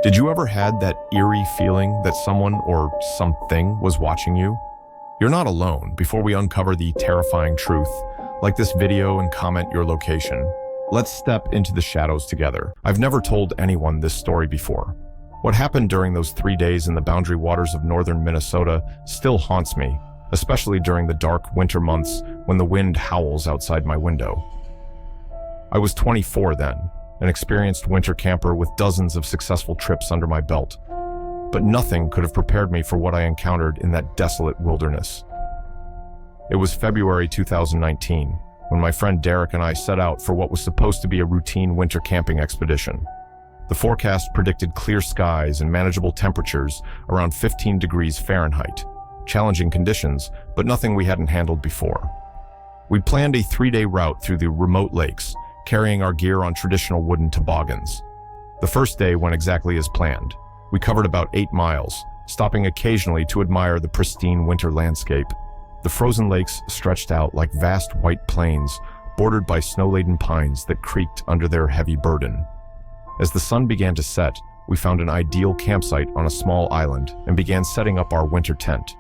Did you ever had that eerie feeling that someone or something was watching you? You're not alone. Before we uncover the terrifying truth, like this video and comment your location. Let's step into the shadows together. I've never told anyone this story before. What happened during those 3 days in the boundary waters of northern Minnesota still haunts me, especially during the dark winter months when the wind howls outside my window. I was 24 then, an experienced winter camper with dozens of successful trips under my belt. But nothing could have prepared me for what I encountered in that desolate wilderness. It was February 2019, when my friend Derek and I set out for what was supposed to be a routine winter camping expedition. The forecast predicted clear skies and manageable temperatures around 15 degrees Fahrenheit. Challenging conditions, but nothing we hadn't handled before. We'd planned a 3-day route through the remote lakes, carrying our gear on traditional wooden toboggans. The first day went exactly as planned. We covered about 8 miles, stopping occasionally to admire the pristine winter landscape. The frozen lakes stretched out like vast white plains, bordered by snow-laden pines that creaked under their heavy burden. As the sun began to set, we found an ideal campsite on a small island and began setting up our winter tent.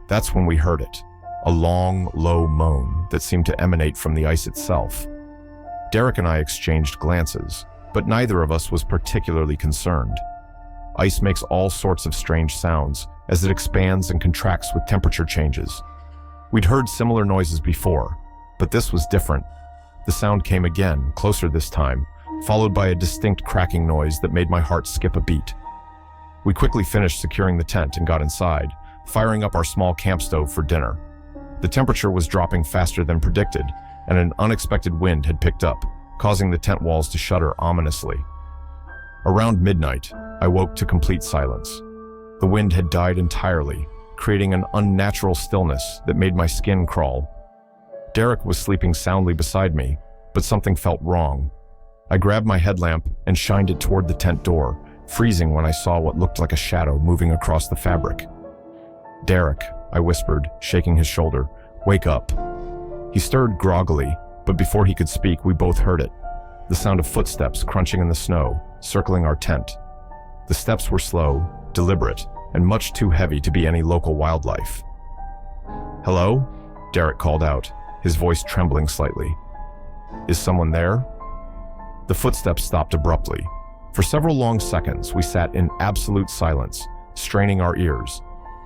That's when we heard it, a long, low moan that seemed to emanate from the ice itself. Derek and I exchanged glances, but neither of us was particularly concerned. Ice makes all sorts of strange sounds as it expands and contracts with temperature changes. We'd heard similar noises before, but this was different. The sound came again, closer this time, followed by a distinct cracking noise that made my heart skip a beat. We quickly finished securing the tent and got inside, firing up our small camp stove for dinner. The temperature was dropping faster than predicted, and an unexpected wind had picked up, causing the tent walls to shudder ominously. Around midnight, I woke to complete silence. The wind had died entirely, creating an unnatural stillness that made my skin crawl. Derek was sleeping soundly beside me, but something felt wrong. I grabbed my headlamp and shined it toward the tent door, freezing when I saw what looked like a shadow moving across the fabric. "Derek," I whispered, shaking his shoulder, "wake up." He stirred groggily, but before he could speak, we both heard it. The sound of footsteps crunching in the snow, circling our tent. The steps were slow, deliberate, and much too heavy to be any local wildlife. "Hello?" Derek called out, his voice trembling slightly. "Is someone there?" The footsteps stopped abruptly. For several long seconds, we sat in absolute silence, straining our ears.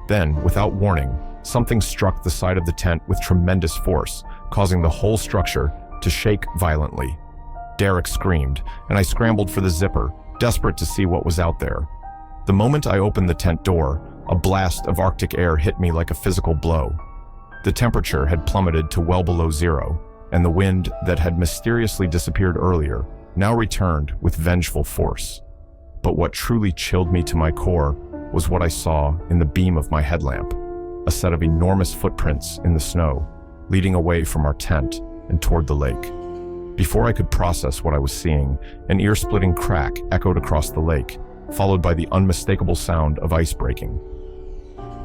Then, without warning, something struck the side of the tent with tremendous force, causing the whole structure to shake violently. Derek screamed, and I scrambled for the zipper, desperate to see what was out there. The moment I opened the tent door, a blast of Arctic air hit me like a physical blow. The temperature had plummeted to well below zero, and the wind that had mysteriously disappeared earlier now returned with vengeful force. But what truly chilled me to my core was what I saw in the beam of my headlamp, a set of enormous footprints in the snow, leading away from our tent and toward the lake. Before I could process what I was seeing, an ear-splitting crack echoed across the lake, followed by the unmistakable sound of ice breaking.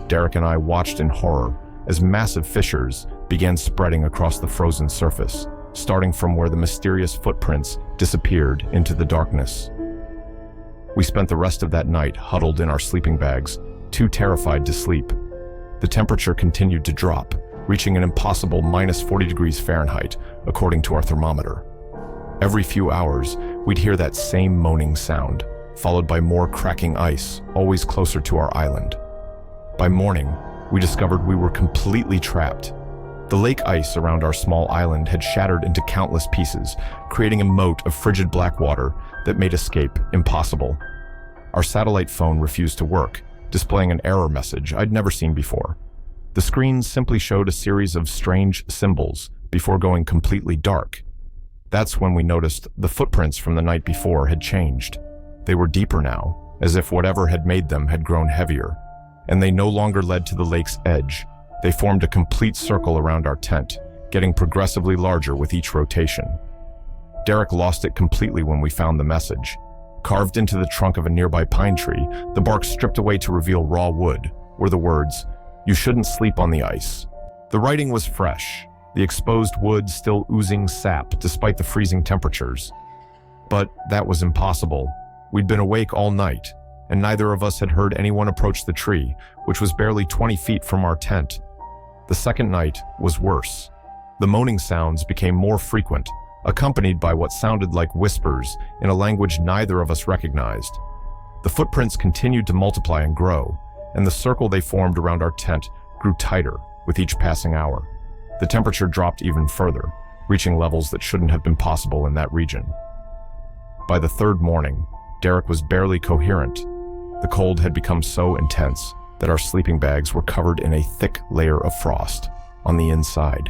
Derek and I watched in horror as massive fissures began spreading across the frozen surface, starting from where the mysterious footprints disappeared into the darkness. We spent the rest of that night huddled in our sleeping bags, too terrified to sleep. The temperature continued to drop, reaching an impossible -40 degrees Fahrenheit, according to our thermometer. Every few hours, we'd hear that same moaning sound, followed by more cracking ice, always closer to our island. By morning, we discovered we were completely trapped. The lake ice around our small island had shattered into countless pieces, creating a moat of frigid black water that made escape impossible. Our satellite phone refused to work, displaying an error message I'd never seen before. The screen simply showed a series of strange symbols before going completely dark. That's when we noticed the footprints from the night before had changed. They were deeper now, as if whatever had made them had grown heavier, and they no longer led to the lake's edge. They formed a complete circle around our tent, getting progressively larger with each rotation. Derek lost it completely when we found the message. Carved into the trunk of a nearby pine tree, the bark stripped away to reveal raw wood, were the words, "You shouldn't sleep on the ice." The writing was fresh, the exposed wood still oozing sap despite the freezing temperatures. But that was impossible. We'd been awake all night, and neither of us had heard anyone approach the tree, which was barely 20 feet from our tent. The second night was worse. The moaning sounds became more frequent, accompanied by what sounded like whispers in a language neither of us recognized. The footprints continued to multiply and grow, and the circle they formed around our tent grew tighter with each passing hour. The temperature dropped even further, reaching levels that shouldn't have been possible in that region. By the third morning, Derek was barely coherent. The cold had become so intense that our sleeping bags were covered in a thick layer of frost on the inside.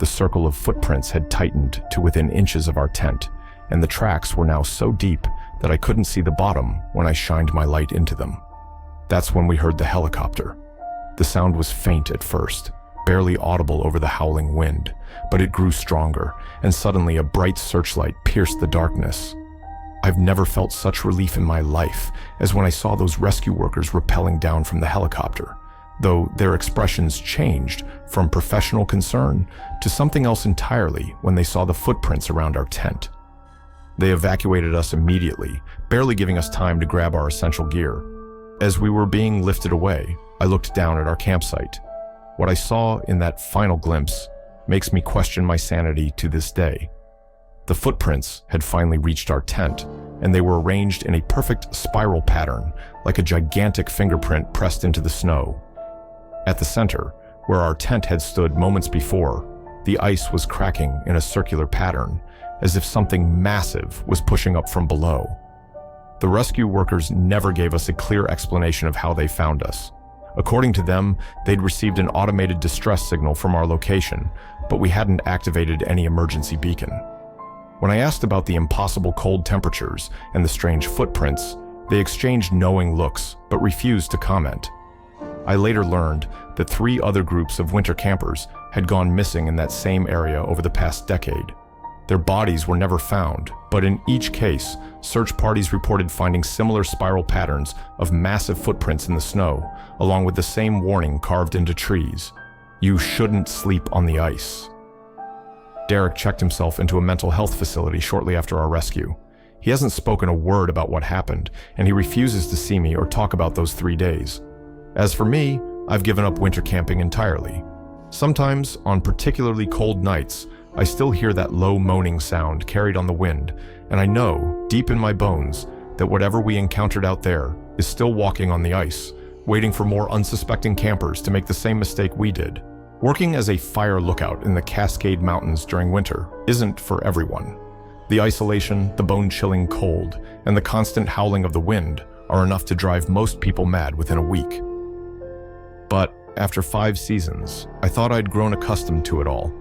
The circle of footprints had tightened to within inches of our tent, and the tracks were now so deep that I couldn't see the bottom when I shined my light into them. That's when we heard the helicopter. The sound was faint at first, barely audible over the howling wind, but it grew stronger, and suddenly a bright searchlight pierced the darkness. I've never felt such relief in my life as when I saw those rescue workers rappelling down from the helicopter, though their expressions changed from professional concern to something else entirely when they saw the footprints around our tent. They evacuated us immediately, barely giving us time to grab our essential gear. As we were being lifted away, I looked down at our campsite. What I saw in that final glimpse makes me question my sanity to this day. The footprints had finally reached our tent, and they were arranged in a perfect spiral pattern, like a gigantic fingerprint pressed into the snow. At the center, where our tent had stood moments before, the ice was cracking in a circular pattern, as if something massive was pushing up from below. The rescue workers never gave us a clear explanation of how they found us. According to them, they'd received an automated distress signal from our location, but we hadn't activated any emergency beacon. When I asked about the impossible cold temperatures and the strange footprints, they exchanged knowing looks, but refused to comment. I later learned that 3 other groups of winter campers had gone missing in that same area over the past decade. Their bodies were never found, but in each case, search parties reported finding similar spiral patterns of massive footprints in the snow, along with the same warning carved into trees: "You shouldn't sleep on the ice." Derek checked himself into a mental health facility shortly after our rescue. He hasn't spoken a word about what happened, and he refuses to see me or talk about those 3 days. As for me, I've given up winter camping entirely. Sometimes, on particularly cold nights, I still hear that low moaning sound carried on the wind, and I know, deep in my bones, that whatever we encountered out there is still walking on the ice, waiting for more unsuspecting campers to make the same mistake we did. Working as a fire lookout in the Cascade Mountains during winter isn't for everyone. The isolation, the bone-chilling cold, and the constant howling of the wind are enough to drive most people mad within a week. But after 5 seasons, I thought I'd grown accustomed to it all.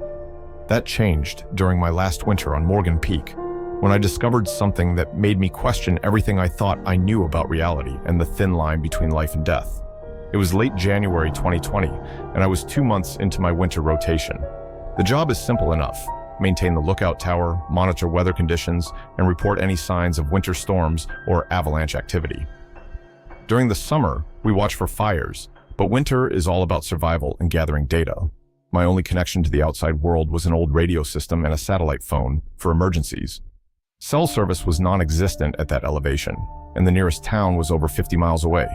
That changed during my last winter on Morgan Peak, when I discovered something that made me question everything I thought I knew about reality and the thin line between life and death. It was late January 2020, and I was 2 months into my winter rotation. The job is simple enough: maintain the lookout tower, monitor weather conditions, and report any signs of winter storms or avalanche activity. During the summer, we watch for fires, but winter is all about survival and gathering data. My only connection to the outside world was an old radio system and a satellite phone for emergencies. Cell service was non-existent at that elevation, and the nearest town was over 50 miles away.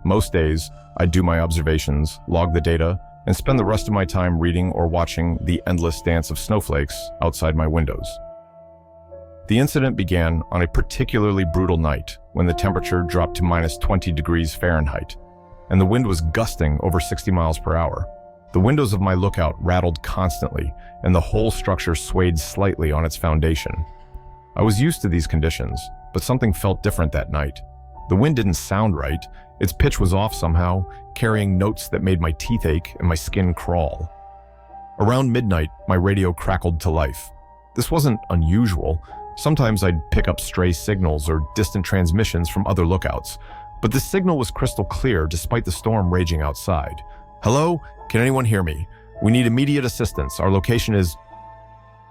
Most days, I'd do my observations, log the data, and spend the rest of my time reading or watching the endless dance of snowflakes outside my windows. The incident began on a particularly brutal night when the temperature dropped to -20 degrees Fahrenheit, and the wind was gusting over 60 miles per hour. The windows of my lookout rattled constantly, and the whole structure swayed slightly on its foundation. I was used to these conditions, but something felt different that night. The wind didn't sound right. Its pitch was off somehow, carrying notes that made my teeth ache and my skin crawl. Around midnight, my radio crackled to life. This wasn't unusual. Sometimes I'd pick up stray signals or distant transmissions from other lookouts, but this signal was crystal clear despite the storm raging outside. "Hello? Can anyone hear me? We need immediate assistance. Our location is..."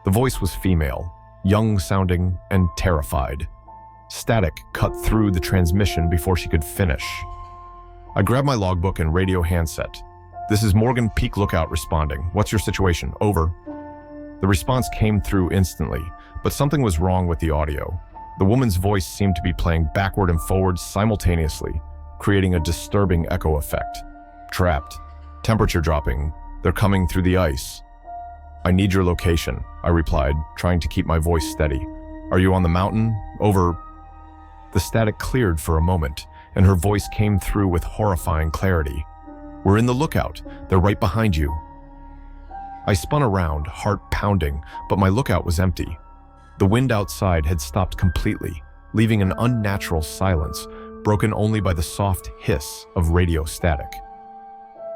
The voice was female, young-sounding and terrified. Static cut through the transmission before she could finish. I grabbed my logbook and radio handset. "This is Morgan Peak Lookout responding. What's your situation? Over." The response came through instantly, but something was wrong with the audio. The woman's voice seemed to be playing backward and forward simultaneously, creating a disturbing echo effect. Trapped. Temperature dropping. They're coming through the ice. I need your location, I replied, trying to keep my voice steady. Are you on the mountain? Over. The static cleared for a moment, and her voice came through with horrifying clarity. We're in the lookout. They're right behind you. I spun around, heart pounding, but my lookout was empty. The wind outside had stopped completely, leaving an unnatural silence, broken only by the soft hiss of radio static.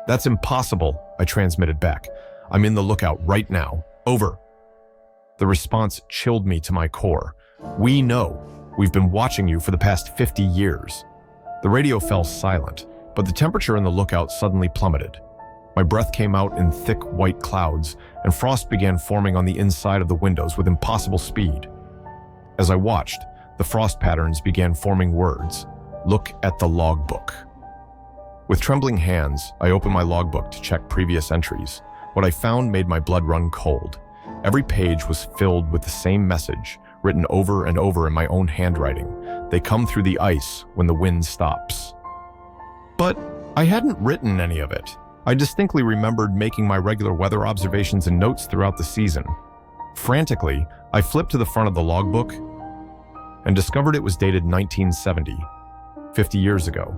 That's impossible, I transmitted back. I'm in the lookout right now. Over. The response chilled me to my core. We know. We've been watching you for the past 50 years. The radio fell silent, but the temperature in the lookout suddenly plummeted. My breath came out in thick white clouds, and frost began forming on the inside of the windows with impossible speed. As I watched, the frost patterns began forming words. Look at the logbook. With trembling hands, I opened my logbook to check previous entries. What I found made my blood run cold. Every page was filled with the same message, written over and over in my own handwriting. They come through the ice when the wind stops. But I hadn't written any of it. I distinctly remembered making my regular weather observations and notes throughout the season. Frantically, I flipped to the front of the logbook and discovered it was dated 1970, 50 years ago.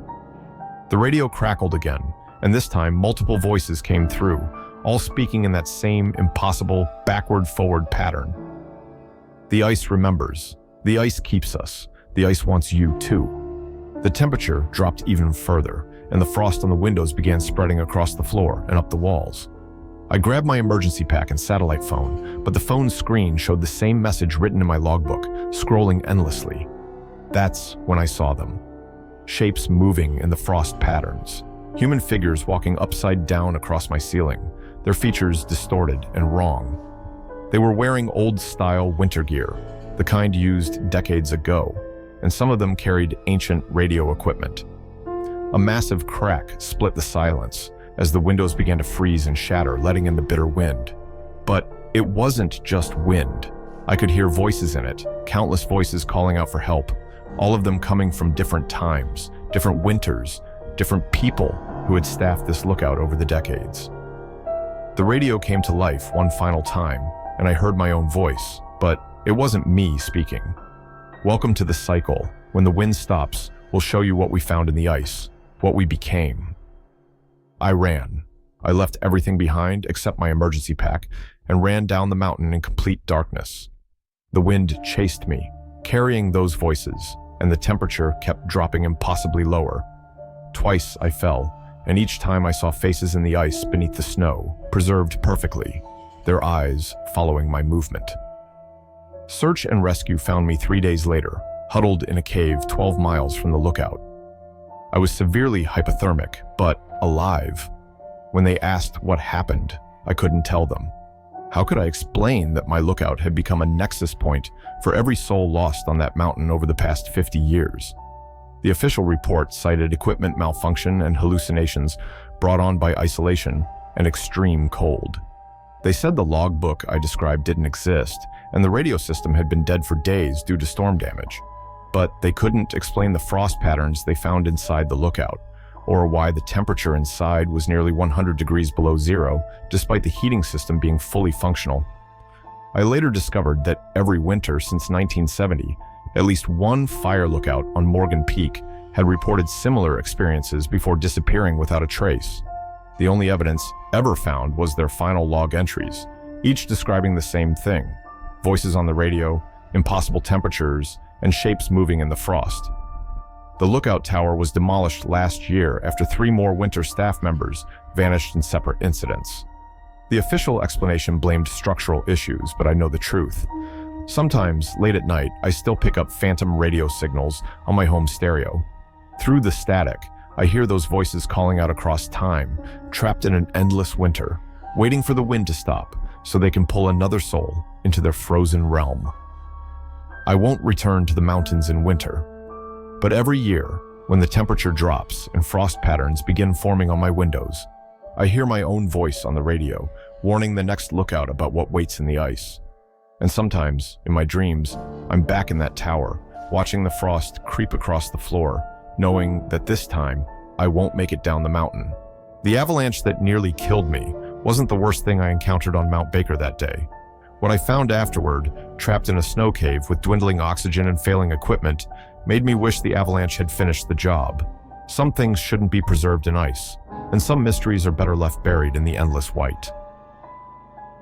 The radio crackled again, and this time multiple voices came through, all speaking in that same impossible backward-forward pattern. The ice remembers. The ice keeps us. The ice wants you too. The temperature dropped even further, and the frost on the windows began spreading across the floor and up the walls. I grabbed my emergency pack and satellite phone, but the phone's screen showed the same message written in my logbook, scrolling endlessly. That's when I saw them. Shapes moving in the frost patterns. Human figures walking upside down across my ceiling, their features distorted and wrong. They were wearing old-style winter gear, the kind used decades ago, and some of them carried ancient radio equipment. A massive crack split the silence as the windows began to freeze and shatter, letting in the bitter wind. But it wasn't just wind. I could hear voices in it, countless voices calling out for help, all of them coming from different times, different winters, different people who had staffed this lookout over the decades. The radio came to life one final time, and I heard my own voice, but it wasn't me speaking. Welcome to the cycle. When the wind stops, we'll show you what we found in the ice, what we became. I ran. I left everything behind except my emergency pack and ran down the mountain in complete darkness. The wind chased me, carrying those voices, and the temperature kept dropping impossibly lower. Twice I fell, and each time I saw faces in the ice beneath the snow, preserved perfectly, their eyes following my movement. Search and rescue found me 3 days later, huddled in a cave 12 miles from the lookout. I was severely hypothermic, but alive. When they asked what happened, I couldn't tell them. How could I explain that my lookout had become a nexus point for every soul lost on that mountain over the past 50 years? The official report cited equipment malfunction and hallucinations brought on by isolation and extreme cold. They said the logbook I described didn't exist, and the radio system had been dead for days due to storm damage. But they couldn't explain the frost patterns they found inside the lookout, or why the temperature inside was nearly 100 degrees below zero, despite the heating system being fully functional. I later discovered that every winter since 1970, at least one fire lookout on Morgan Peak had reported similar experiences before disappearing without a trace. The only evidence ever found was their final log entries, each describing the same thing: voices on the radio, impossible temperatures, and shapes moving in the frost. The lookout tower was demolished last year after 3 more winter staff members vanished in separate incidents. The official explanation blamed structural issues, but I know the truth. Sometimes, late at night, I still pick up phantom radio signals on my home stereo. Through the static, I hear those voices calling out across time, trapped in an endless winter, waiting for the wind to stop so they can pull another soul into their frozen realm. I won't return to the mountains in winter, but every year, when the temperature drops and frost patterns begin forming on my windows, I hear my own voice on the radio, warning the next lookout about what waits in the ice. And sometimes, in my dreams, I'm back in that tower, watching the frost creep across the floor, knowing that this time I won't make it down the mountain. The avalanche that nearly killed me wasn't the worst thing I encountered on Mount Baker that day. What I found afterward, trapped in a snow cave with dwindling oxygen and failing equipment, made me wish the avalanche had finished the job. Some things shouldn't be preserved in ice, and some mysteries are better left buried in the endless white.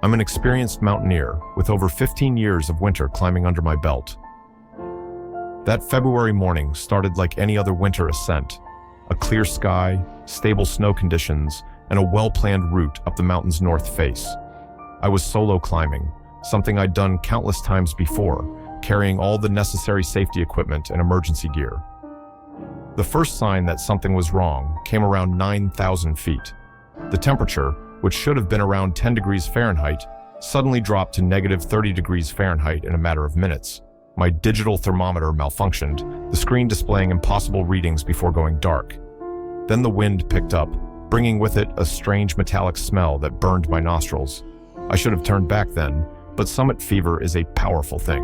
I'm an experienced mountaineer with over 15 years of winter climbing under my belt. That February morning started like any other winter ascent. A clear sky, stable snow conditions, and a well-planned route up the mountain's north face. I was solo climbing, something I'd done countless times before, carrying all the necessary safety equipment and emergency gear. The first sign that something was wrong came around 9,000 feet. The temperature, which should have been around 10 degrees Fahrenheit, suddenly dropped to negative 30 degrees Fahrenheit in a matter of minutes. My digital thermometer malfunctioned, the screen displaying impossible readings before going dark. Then the wind picked up, bringing with it a strange metallic smell that burned my nostrils. I should have turned back then, but summit fever is a powerful thing.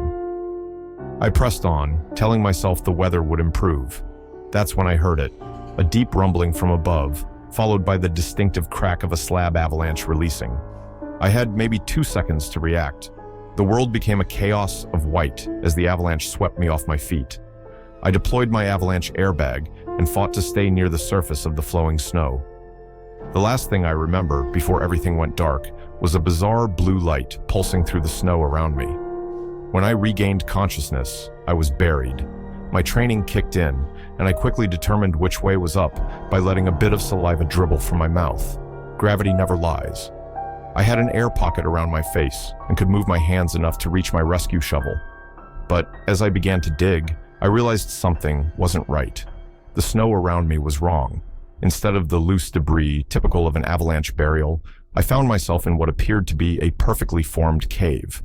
I pressed on, telling myself the weather would improve. That's when I heard it, a deep rumbling from above, followed by the distinctive crack of a slab avalanche releasing. I had maybe 2 seconds to react. The world became a chaos of white as the avalanche swept me off my feet. I deployed my avalanche airbag and fought to stay near the surface of the flowing snow. The last thing I remember before everything went dark was a bizarre blue light pulsing through the snow around me. When I regained consciousness, I was buried. My training kicked in, and I quickly determined which way was up by letting a bit of saliva dribble from my mouth. Gravity never lies. I had an air pocket around my face and could move my hands enough to reach my rescue shovel. But as I began to dig, I realized something wasn't right. The snow around me was wrong. Instead of the loose debris typical of an avalanche burial, I found myself in what appeared to be a perfectly formed cave.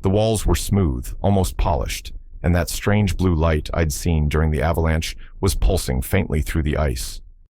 The walls were smooth, almost polished, and that strange blue light I'd seen during the avalanche was pulsing faintly through the ice.